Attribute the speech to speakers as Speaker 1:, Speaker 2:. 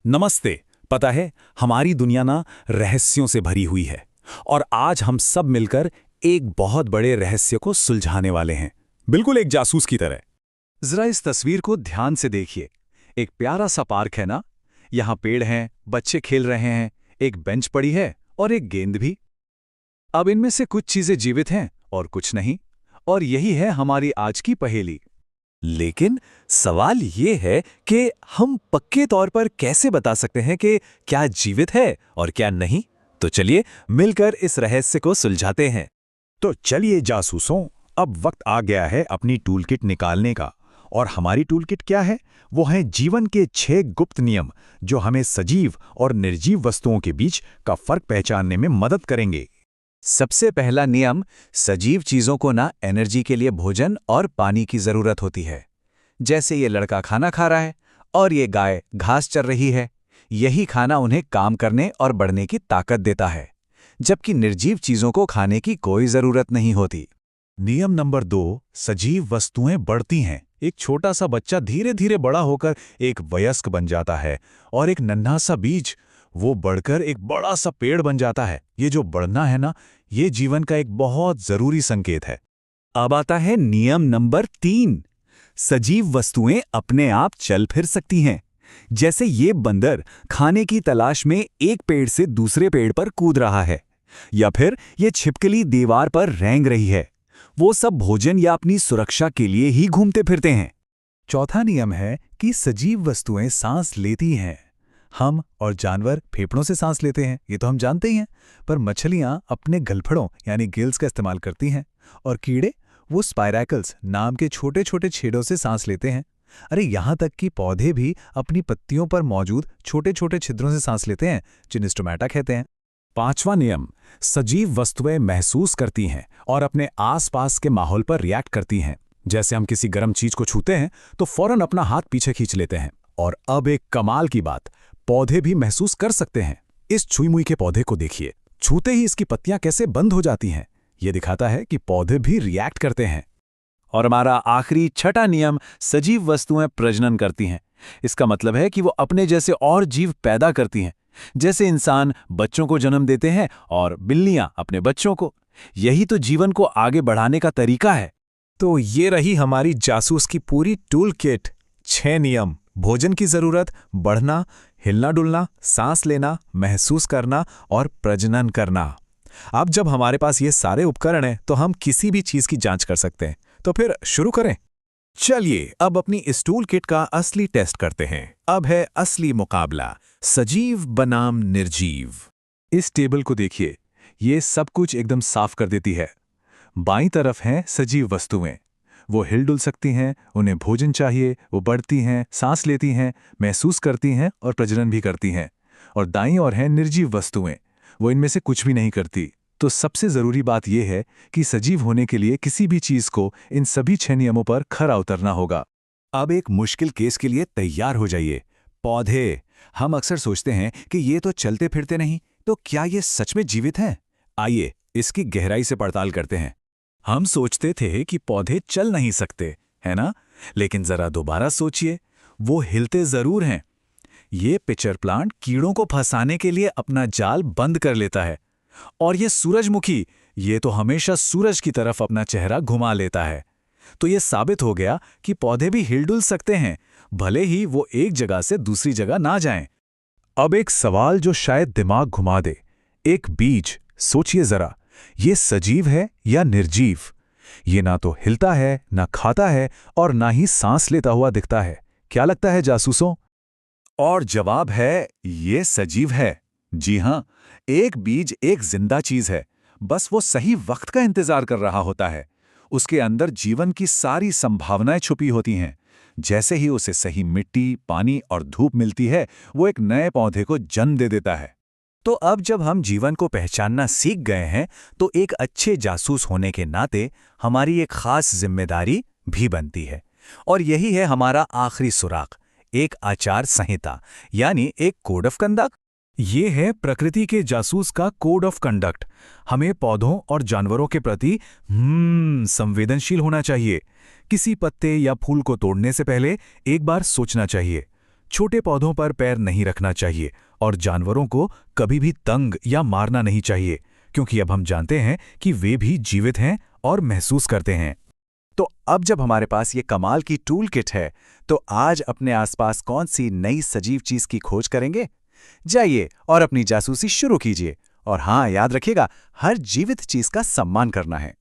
Speaker 1: नमस्ते। पता है, हमारी दुनिया ना रहस्यों से भरी हुई है और आज हम सब मिलकर एक बहुत बड़े रहस्य को सुलझाने वाले हैं, बिल्कुल एक जासूस की तरह।
Speaker 2: जरा इस तस्वीर को ध्यान से देखिए। एक प्यारा सा पार्क है ना। यहाँ पेड़ हैं, बच्चे खेल रहे हैं, एक बेंच पड़ी है और एक गेंद भी। अब इनमें से कुछ चीजें जीवित हैं और कुछ नहीं, और यही है हमारी आज की पहेली।
Speaker 3: लेकिन सवाल ये है कि हम पक्के तौर पर कैसे बता सकते हैं कि क्या जीवित है और क्या नहीं। तो चलिए मिलकर इस रहस्य को सुलझाते हैं।
Speaker 1: तो चलिए जासूसों, अब वक्त आ गया है अपनी टूलकिट निकालने का। और हमारी टूलकिट क्या है? वो है जीवन के 6 गुप्त नियम जो हमें सजीव और निर्जीव वस्तुओं के बीच का फर्क पहचानने में मदद करेंगे।
Speaker 2: सबसे पहला नियम, सजीव चीजों को ना एनर्जी के लिए भोजन और पानी की जरूरत होती है। जैसे ये लड़का खाना खा रहा है और ये गाय घास चर रही है। यही खाना उन्हें काम करने और बढ़ने की ताकत देता है, जबकि निर्जीव चीजों को खाने की कोई जरूरत नहीं होती।
Speaker 1: नियम नंबर 2, सजीव वस्तुएं बढ़ती हैं। एक छोटा सा बच्चा धीरे धीरे बड़ा होकर एक वयस्क बन जाता है और एक नन्हा सा बीज वो बढ़कर एक बड़ा सा पेड़ बन जाता है। ये जो बढ़ना है ना, ये जीवन का एक बहुत जरूरी संकेत है।
Speaker 3: अब आता है नियम नंबर 3। सजीव वस्तुएं अपने आप चल फिर सकती हैं। जैसे ये बंदर खाने की तलाश में एक पेड़ से दूसरे पेड़ पर कूद रहा है, या फिर ये छिपकली दीवार पर रेंग रही है। वो सब भोजन या अपनी सुरक्षा के लिए ही घूमते फिरते हैं।
Speaker 2: चौथा नियम है कि सजीव वस्तुएं सांस लेती हैं। हम और जानवर फेफड़ों से सांस लेते हैं, ये तो हम जानते ही हैं। पर मछलियां अपने गलफड़ों यानी गिल्स का इस्तेमाल करती हैं, और कीड़े वो स्पाइरैकल्स नाम के छोटे छोटे छेदों से सांस लेते हैं। अरे यहाँ तक कि पौधे भी अपनी पत्तियों पर मौजूद छोटे छोटे छिद्रों से सांस लेते हैं, जिन्हें स्टोमेटा कहते हैं।
Speaker 1: 5वां नियम, सजीव वस्तुएं महसूस करती हैं और अपने आसपास के माहौल पर रिएक्ट करती हैं। जैसे हम किसी गर्म चीज को छूते हैं तो फौरन अपना हाथ पीछे खींच लेते हैं। और अब एक कमाल की बात, पौधे भी महसूस कर सकते हैं। इस छुई मुई के पौधे को देखिए, छूते ही इसकी पत्तियां कैसे बंद हो जाती हैं। ये दिखाता है कि पौधे भी रिएक्ट करते हैं।
Speaker 2: और हमारा आखिरी छठा नियम, सजीव वस्तुएं प्रजनन करती हैं। इसका मतलब है कि वो अपने जैसे और जीव पैदा करती हैं। जैसे इंसान बच्चों को जन्म देते हैं और बिल्लियां अपने बच्चों को। यही तो जीवन को आगे बढ़ाने का तरीका है।
Speaker 3: तो ये रही हमारी जासूस की पूरी टूल किट। 6 नियम: भोजन की जरूरत, बढ़ना, हिलना डुलना, सांस लेना, महसूस करना और प्रजनन करना। अब जब हमारे पास ये सारे उपकरण हैं तो हम किसी भी चीज की जांच कर सकते हैं। तो फिर शुरू करें। चलिए अब अपनी इस टूल किट का असली टेस्ट करते हैं। अब है असली मुकाबला, सजीव बनाम निर्जीव।
Speaker 2: इस टेबल को देखिए, ये सब कुछ एकदम साफ कर देती है। बाईं तरफ हैं सजीव वस्तुएं। वो हिलडुल सकती हैं, उन्हें भोजन चाहिए, वो बढ़ती हैं, सांस लेती हैं, महसूस करती हैं और प्रजनन भी करती हैं। और दाईं ओर हैं निर्जीव वस्तुएं। वो इनमें से कुछ भी नहीं करती। तो सबसे जरूरी बात यह है कि सजीव होने के लिए किसी भी चीज को इन सभी 6 नियमों पर खरा उतरना होगा।
Speaker 3: अब एक मुश्किल केस के लिए तैयार हो जाइए। पौधे। हम अक्सर सोचते हैं कि ये तो चलते फिरते नहीं, तो क्या ये सच में जीवित हैं? आइए इसकी गहराई से पड़ताल करते हैं। हम सोचते थे कि पौधे चल नहीं सकते, है ना? लेकिन जरा दोबारा सोचिए, वो हिलते जरूर हैं। ये पिचर प्लांट कीड़ों को फंसाने के लिए अपना जाल बंद कर लेता है। और ये सूरजमुखी, ये तो हमेशा सूरज की तरफ अपना चेहरा घुमा लेता है। तो ये साबित हो गया कि पौधे भी हिलडुल सकते हैं, भले ही वो एक जगह से दूसरी जगह ना जाएं।
Speaker 1: अब एक सवाल जो शायद दिमाग घुमा दे। एक बीज, सोचिए जरा, ये सजीव है या निर्जीव? ये ना तो हिलता है, ना खाता है और ना ही सांस लेता हुआ दिखता है। क्या लगता है जासूसों?
Speaker 2: और जवाब है, ये सजीव है। जी हां, एक बीज एक जिंदा चीज है। बस वो सही वक्त का इंतजार कर रहा होता है। उसके अंदर जीवन की सारी संभावनाएं छुपी होती हैं। जैसे ही उसे सही मिट्टी, पानी और धूप मिलती है, वो एक नए पौधे को जन्म दे देता है।
Speaker 3: तो अब जब हम जीवन को पहचानना सीख गए हैं, तो एक अच्छे जासूस होने के नाते हमारी एक खास जिम्मेदारी भी बनती है। और यही है हमारा आखिरी सुराग, एक आचार संहिता, यानी एक कोड ऑफ कंडक्ट।
Speaker 1: ये है प्रकृति के जासूस का कोड ऑफ कंडक्ट। हमें पौधों और जानवरों के प्रति संवेदनशील होना चाहिए। किसी पत्ते या फूल को तोड़ने से पहले एक बार सोचना चाहिए,
Speaker 3: छोटे पौधों पर पैर नहीं रखना चाहिए और जानवरों को कभी भी तंग या मारना नहीं चाहिए, क्योंकि अब हम जानते हैं कि वे भी जीवित हैं और महसूस करते हैं। तो अब जब हमारे पास ये कमाल की टूल किट है, तो आज अपने आसपास कौन सी नई सजीव चीज की खोज करेंगे? जाइए और अपनी जासूसी शुरू कीजिए। और हाँ, याद रखिएगा, हर जीवित चीज का सम्मान करना है।